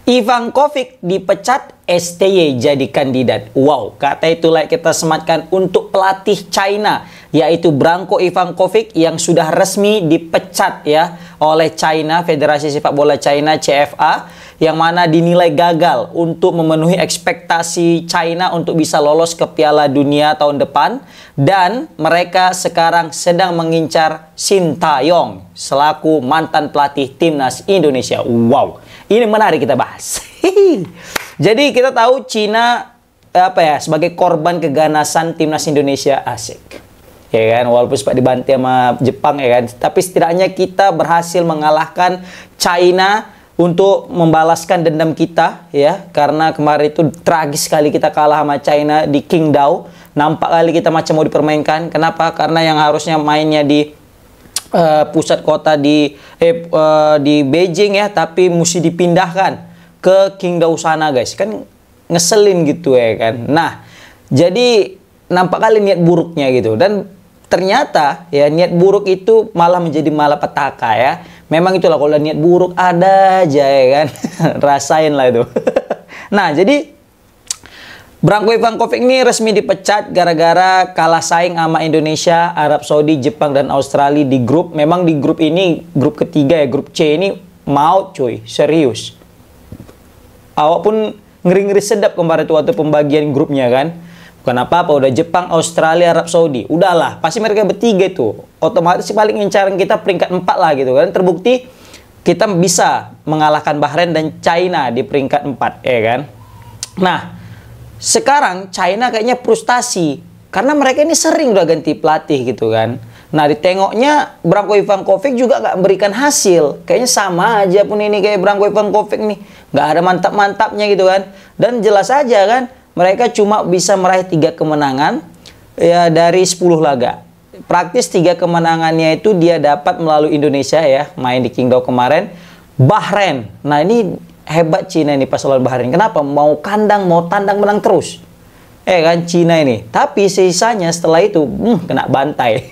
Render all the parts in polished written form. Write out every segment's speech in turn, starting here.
Ivankovic dipecat, STY jadi kandidat. Wow, kata itulah kita sematkan untuk pelatih China, yaitu Branko Ivankovic yang sudah resmi dipecat ya oleh China, Federasi Sepak Bola China CFA, yang mana dinilai gagal untuk memenuhi ekspektasi China untuk bisa lolos ke Piala Dunia tahun depan, dan mereka sekarang sedang mengincar Sintayong selaku mantan pelatih timnas Indonesia. Wow, ini menarik kita bahas. Jadi kita tahu Cina sebagai korban keganasan timnas Indonesia, asik. Ya kan, walaupun sempat dibantai sama Jepang ya kan, tapi setidaknya kita berhasil mengalahkan China untuk membalaskan dendam kita ya, karena kemarin itu tragis sekali kita kalah sama China di Qingdao. Nampak kali kita macam mau dipermainkan. Kenapa? Karena yang harusnya mainnya di pusat kota di Beijing ya, tapi mesti dipindahkan ke Qingdao sana guys, kan ngeselin gitu ya kan. Nah, jadi nampak kali niat buruknya gitu, dan ternyata ya niat buruk itu malah menjadi malapetaka ya. Memang itulah kalau niat buruk ada aja ya kan. Rasain lah itu. Nah, jadi Branko Ivankovic ini resmi dipecat gara-gara kalah saing sama Indonesia, Arab Saudi, Jepang, dan Australia di grup. Memang di grup ini, grup ketiga ya, grup C ini maut cuy, serius. Awak pun ngeri-ngeri sedap kemarin tuh waktu pembagian grupnya kan. Bukan apa-apa, udah Jepang, Australia, Arab Saudi. Udahlah, pasti mereka bertiga tuh. Otomatis paling incaran kita peringkat 4 lah gitu kan. Terbukti kita bisa mengalahkan Bahrain dan China di peringkat 4 ya kan. Nah, sekarang China kayaknya frustasi karena mereka ini sering udah ganti pelatih gitu kan. Nah, ditengoknya Branko Ivankovic juga nggak memberikan hasil. Kayaknya sama aja pun ini kayak Branko Ivankovic nih. Nggak ada mantap-mantapnya gitu kan. Dan jelas aja kan, mereka cuma bisa meraih 3 kemenangan ya dari 10 laga. Praktis 3 kemenangannya itu dia dapat melalui Indonesia ya, main di Qingdao kemarin. Bahrain. Nah, ini hebat Cina ini pas lawan Bahrain. Kenapa? Mau kandang, mau tandang menang terus. Kan Cina ini. Tapi sisanya setelah itu kena bantai.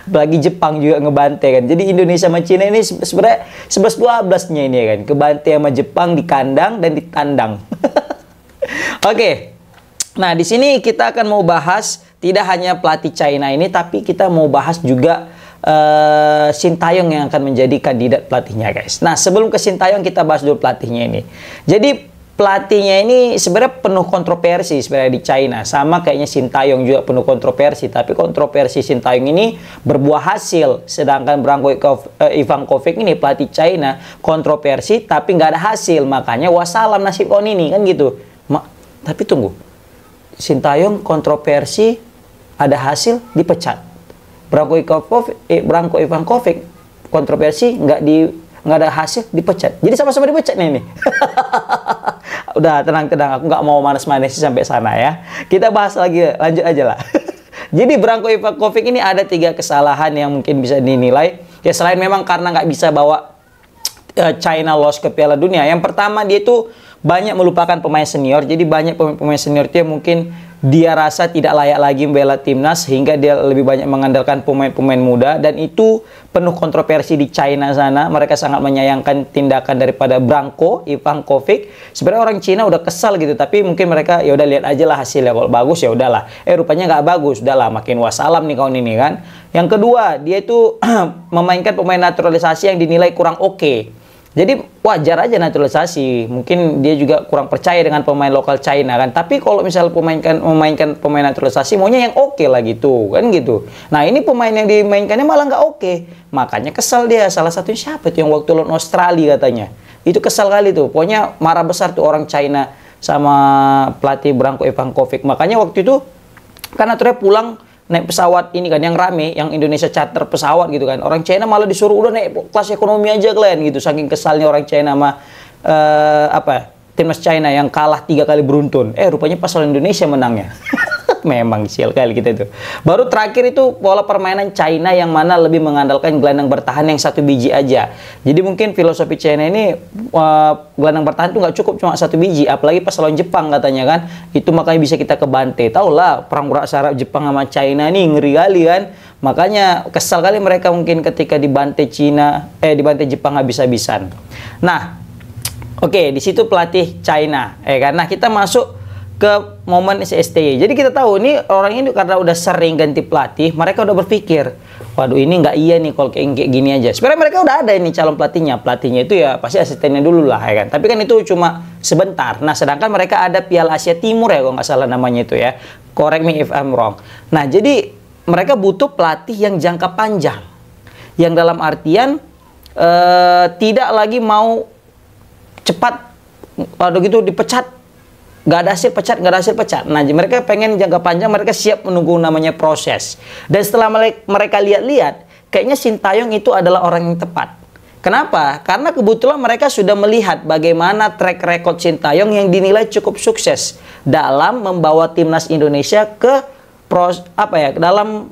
Apalagi Jepang juga ngebantai kan. Jadi Indonesia sama Cina ini sebenarnya 11-12-nya ini ya kan. Kebantai sama Jepang di kandang dan ditandang. Oke. Nah, di sini kita akan mau bahas tidak hanya pelatih China ini, tapi kita mau bahas juga Sintayong yang akan menjadi kandidat pelatihnya guys. Nah, sebelum ke Sintayong kita bahas dulu pelatihnya ini. Jadi pelatihnya ini sebenarnya penuh kontroversi sebenarnya di China. Sama kayaknya Sintayong juga penuh kontroversi. Tapi kontroversi Sintayong ini berbuah hasil. Sedangkan Branko Ivankovic ini pelatih China kontroversi tapi nggak ada hasil. Makanya wassalam nasib kau ini kan gitu. Tapi tunggu. Sintayong kontroversi ada hasil dipecat. Branko Ivankovic kontroversi nggak ada hasil dipecat. Jadi sama-sama dipecat nih ini. Udah tenang-tenang, aku nggak mau manas-manas sampai sana ya. Kita bahas lagi, lanjut aja lah. Jadi Branko Ivankovic ini ada 3 kesalahan yang mungkin bisa dinilai. Ya selain memang karena nggak bisa bawa China lolos ke Piala Dunia. Yang pertama, dia itu banyak melupakan pemain senior. Jadi banyak pemain senior itu mungkin dia rasa tidak layak lagi membela timnas, sehingga dia lebih banyak mengandalkan pemain-pemain muda, dan itu penuh kontroversi di China sana. Mereka sangat menyayangkan tindakan daripada Branko Ivankovic. Sebenarnya orang Cina udah kesal gitu, tapi mungkin mereka ya udah lihat aja lah hasilnya, kalau bagus ya udahlah. Rupanya nggak bagus, udahlah makin wassalam nih kawan ini kan. Yang kedua, dia itu memainkan pemain naturalisasi yang dinilai kurang oke. Jadi wajar aja naturalisasi. Mungkin dia juga kurang percaya dengan pemain lokal China kan. Tapi kalau misal memainkan pemain naturalisasi, maunya yang oke lah gitu kan gitu. Nah, ini pemain yang dimainkannya malah nggak oke. Makanya kesal dia. Salah satunya siapa tuh yang waktu lawan Australia katanya. Itu kesal kali tuh. Pokoknya marah besar tuh orang China sama pelatih Branko Ivankovic. Makanya waktu itu kan aturnya pulang naik pesawat ini kan yang rame, yang Indonesia charter pesawat gitu kan. Orang China malah disuruh udah naik kelas ekonomi aja kalian gitu. Saking kesalnya orang China sama timnas China yang kalah 3 kali beruntun. Rupanya pas lawan Indonesia menangnya. Memang sial kali kita itu. Baru terakhir itu pola permainan China yang mana lebih mengandalkan gelandang bertahan yang 1 biji aja. Jadi mungkin filosofi China ini gelandang bertahan tuh nggak cukup cuma 1 biji. Apalagi pas lawan Jepang katanya kan. Itu makanya bisa kita kebantai. Tahu lah perang urak saraf Jepang sama China nih ngeri kali kan. Makanya kesal kali mereka mungkin ketika dibantai dibantai Jepang habis-habisan. Nah, Oke, di situ pelatih China, kan? Nah, kita masuk ke momen STY. Jadi kita tahu ini orang ini karena udah sering ganti pelatih, mereka udah berpikir, waduh ini nggak iya nih kalau kayak gini aja. Sebenarnya mereka udah ada ini calon pelatihnya. Pelatihnya itu ya pasti asistennya dulu lah, ya kan. Tapi kan itu cuma sebentar. Nah, sedangkan mereka ada Piala Asia Timur ya, kalau nggak salah namanya itu ya. Correct me if I'm wrong. Nah, jadi mereka butuh pelatih yang jangka panjang. Yang dalam artian tidak lagi mau cepat, waduh gitu dipecat. Nggak ada hasil pecat, nggak ada hasil pecat. Nah, mereka pengen jangka panjang, mereka siap menunggu namanya proses. Dan setelah mereka lihat-lihat, kayaknya Sintayong itu adalah orang yang tepat. Kenapa? Karena kebetulan mereka sudah melihat bagaimana track record Sintayong yang dinilai cukup sukses dalam membawa timnas Indonesia ke dalam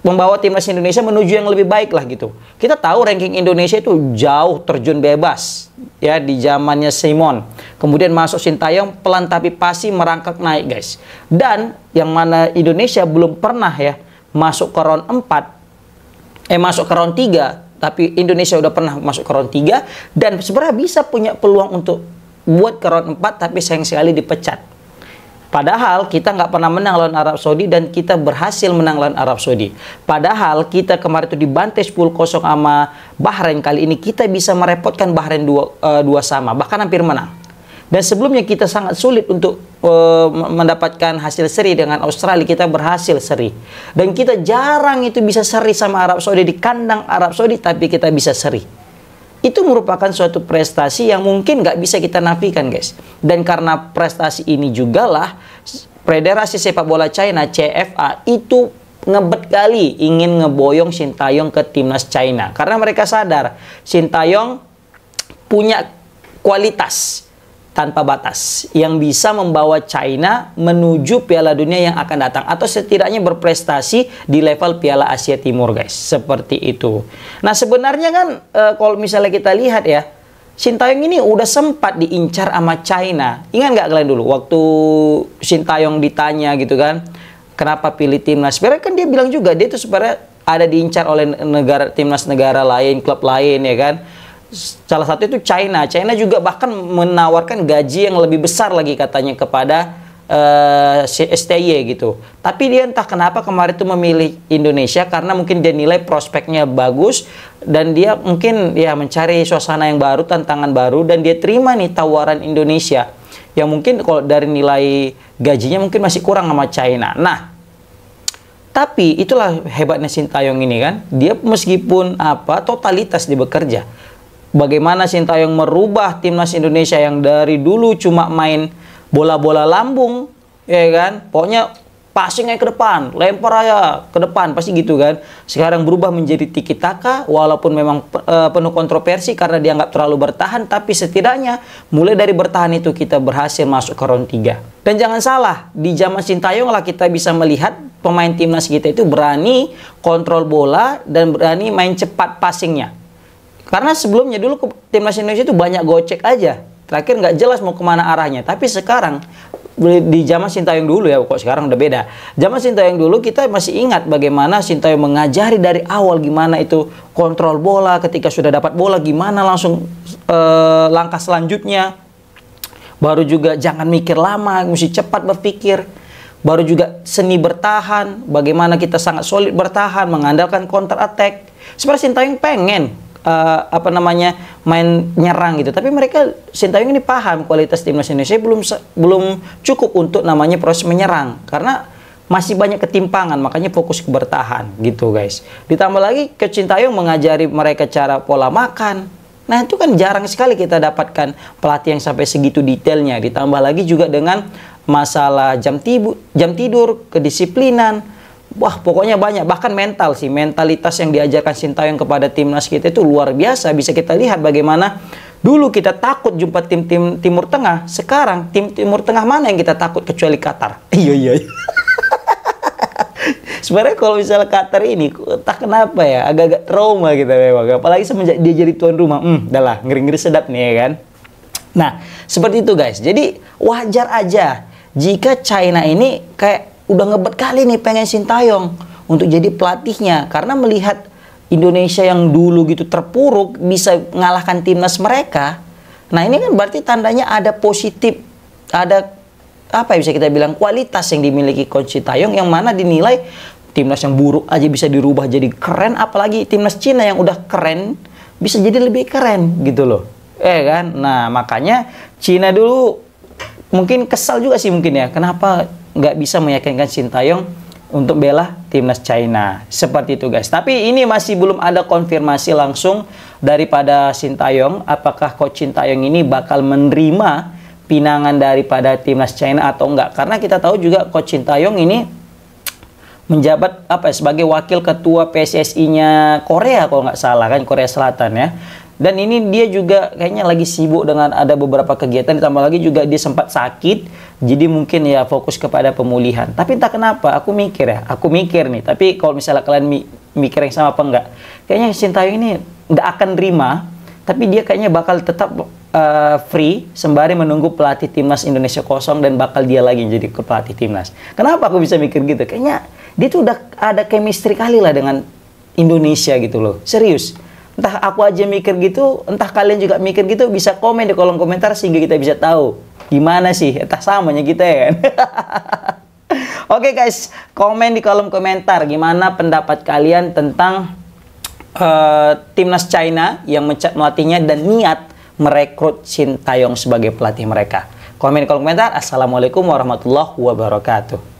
membawa timnas Indonesia menuju yang lebih baik lah gitu. Kita tahu ranking Indonesia itu jauh terjun bebas ya di zamannya Simon. Kemudian masuk Sintayong, pelan tapi pasti merangkak naik, guys. Dan yang mana Indonesia belum pernah ya masuk ke round 4, masuk ke round 3, tapi Indonesia udah pernah masuk ke round 3 dan sebenarnya bisa punya peluang untuk buat ke round 4, tapi sayang sekali dipecat. Padahal kita nggak pernah menang lawan Arab Saudi dan kita berhasil menang lawan Arab Saudi. Padahal kita kemarin itu dibantai 10-0 sama Bahrain, kali ini kita bisa merepotkan Bahrain 2-2 sama, bahkan hampir menang. Dan sebelumnya kita sangat sulit untuk mendapatkan hasil seri dengan Australia, kita berhasil seri. Dan kita jarang itu bisa seri sama Arab Saudi di kandang Arab Saudi, tapi kita bisa seri. Itu merupakan suatu prestasi yang mungkin nggak bisa kita nafikan, guys. Dan karena prestasi ini juga lah Federasi Sepak Bola China, CFA, itu ngebet kali ingin ngeboyong Sintayong ke timnas China. Karena mereka sadar Sintayong punya kualitas tanpa batas yang bisa membawa China menuju Piala Dunia yang akan datang, atau setidaknya berprestasi di level Piala Asia Timur, guys. Seperti itu. Nah, sebenarnya kan kalau misalnya kita lihat ya, Sintayong ini udah sempat diincar sama China. Ingat nggak kalian dulu waktu Sintayong ditanya gitu kan, kenapa pilih timnas? Sebenarnya kan dia bilang juga dia itu sebenarnya ada diincar oleh timnas negara lain, klub lain, ya kan. Salah satu itu China. China juga bahkan menawarkan gaji yang lebih besar lagi katanya kepada STY gitu. Tapi dia entah kenapa kemarin itu memilih Indonesia karena mungkin dia nilai prospeknya bagus dan dia mungkin ya mencari suasana yang baru, tantangan baru, dan dia terima nih tawaran Indonesia yang mungkin kalau dari nilai gajinya mungkin masih kurang sama China. Nah, tapi itulah hebatnya Sintayong ini kan. Dia meskipun totalitas dia bekerja. Bagaimana Sintayong merubah timnas Indonesia yang dari dulu cuma main bola-bola lambung, ya kan? Pokoknya passing aja ke depan, lempar aja ke depan, pasti gitu kan. Sekarang berubah menjadi tiki taka, walaupun memang penuh kontroversi karena dianggap terlalu bertahan, tapi setidaknya mulai dari bertahan itu kita berhasil masuk ke round 3. Dan jangan salah, di zaman Sintayong lah kita bisa melihat pemain timnas kita itu berani kontrol bola dan berani main cepat passingnya. Karena sebelumnya dulu timnas Indonesia itu banyak gocek aja. Terakhir nggak jelas mau kemana arahnya. Tapi sekarang, di zaman Sintayong dulu ya, kok sekarang udah beda. Zaman Sintayong dulu kita masih ingat bagaimana Sintayong mengajari dari awal gimana itu kontrol bola. Ketika sudah dapat bola gimana langsung langkah selanjutnya. Baru juga jangan mikir lama, mesti cepat berpikir. Baru juga seni bertahan, bagaimana kita sangat solid bertahan, mengandalkan counter attack. Sebenarnya Sintayong pengen main nyerang gitu, tapi mereka Sintayong ini paham kualitas timnas Indonesia belum cukup untuk namanya proses menyerang karena masih banyak ketimpangan, makanya fokus ke bertahan gitu, guys. Ditambah lagi Sintayong mengajari mereka cara pola makan. Nah, itu kan jarang sekali kita dapatkan pelatih yang sampai segitu detailnya. Ditambah lagi juga dengan masalah jam tidur, kedisiplinan. Wah, pokoknya banyak. Bahkan mental sih, mentalitas yang diajarkan Sintayong kepada timnas kita itu luar biasa. Bisa kita lihat bagaimana dulu kita takut jumpa tim-tim Timur Tengah. Sekarang tim Timur Tengah mana yang kita takut kecuali Qatar? Iya. Sebenarnya kalau misalnya Qatar ini, tak kenapa ya, agak-agak trauma kita memang. Apalagi semenjak dia jadi tuan rumah. Udahlah, ngeri-ngeri sedap nih ya kan. Nah, seperti itu, guys. Jadi wajar aja jika China ini kayak udah ngebet kali nih pengen Sintayong untuk jadi pelatihnya, karena melihat Indonesia yang dulu gitu terpuruk bisa mengalahkan timnas mereka. Nah, ini kan berarti tandanya ada positif, ada apa ya bisa kita bilang kualitas yang dimiliki Coach Sintayong, yang mana dinilai timnas yang buruk aja bisa dirubah jadi keren, apalagi timnas Cina yang udah keren bisa jadi lebih keren gitu loh. Kan? Nah, makanya Cina dulu mungkin kesal juga sih mungkin ya, kenapa nggak bisa meyakinkan Sintayong untuk bela timnas China. Seperti itu guys. Tapi ini masih belum ada konfirmasi langsung daripada Sintayong, apakah Coach Sintayong ini bakal menerima pinangan daripada timnas China atau enggak. Karena kita tahu juga Coach Sintayong ini menjabat sebagai wakil ketua PSSI-nya Korea kalau nggak salah kan, Korea Selatan ya. Dan ini dia juga kayaknya lagi sibuk dengan ada beberapa kegiatan, ditambah lagi juga dia sempat sakit, jadi mungkin ya fokus kepada pemulihan. Tapi entah kenapa aku mikir nih, tapi kalau misalnya kalian mikir yang sama apa enggak, kayaknya Sintayong ini nggak akan terima, tapi dia kayaknya bakal tetap free sembari menunggu pelatih timnas Indonesia kosong dan bakal dia lagi jadi pelatih timnas. Kenapa aku bisa mikir gitu? Kayaknya dia tuh udah ada chemistry kali lah dengan Indonesia gitu loh, serius. Entah aku aja mikir gitu, entah kalian juga mikir gitu, bisa komen di kolom komentar sehingga kita bisa tahu gimana sih, entah samanya kita ya kan. Oke guys, komen di kolom komentar gimana pendapat kalian tentang timnas China yang mencat melatihnya dan niat merekrut Sintayong sebagai pelatih mereka. Komen di kolom komentar. Assalamualaikum warahmatullahi wabarakatuh.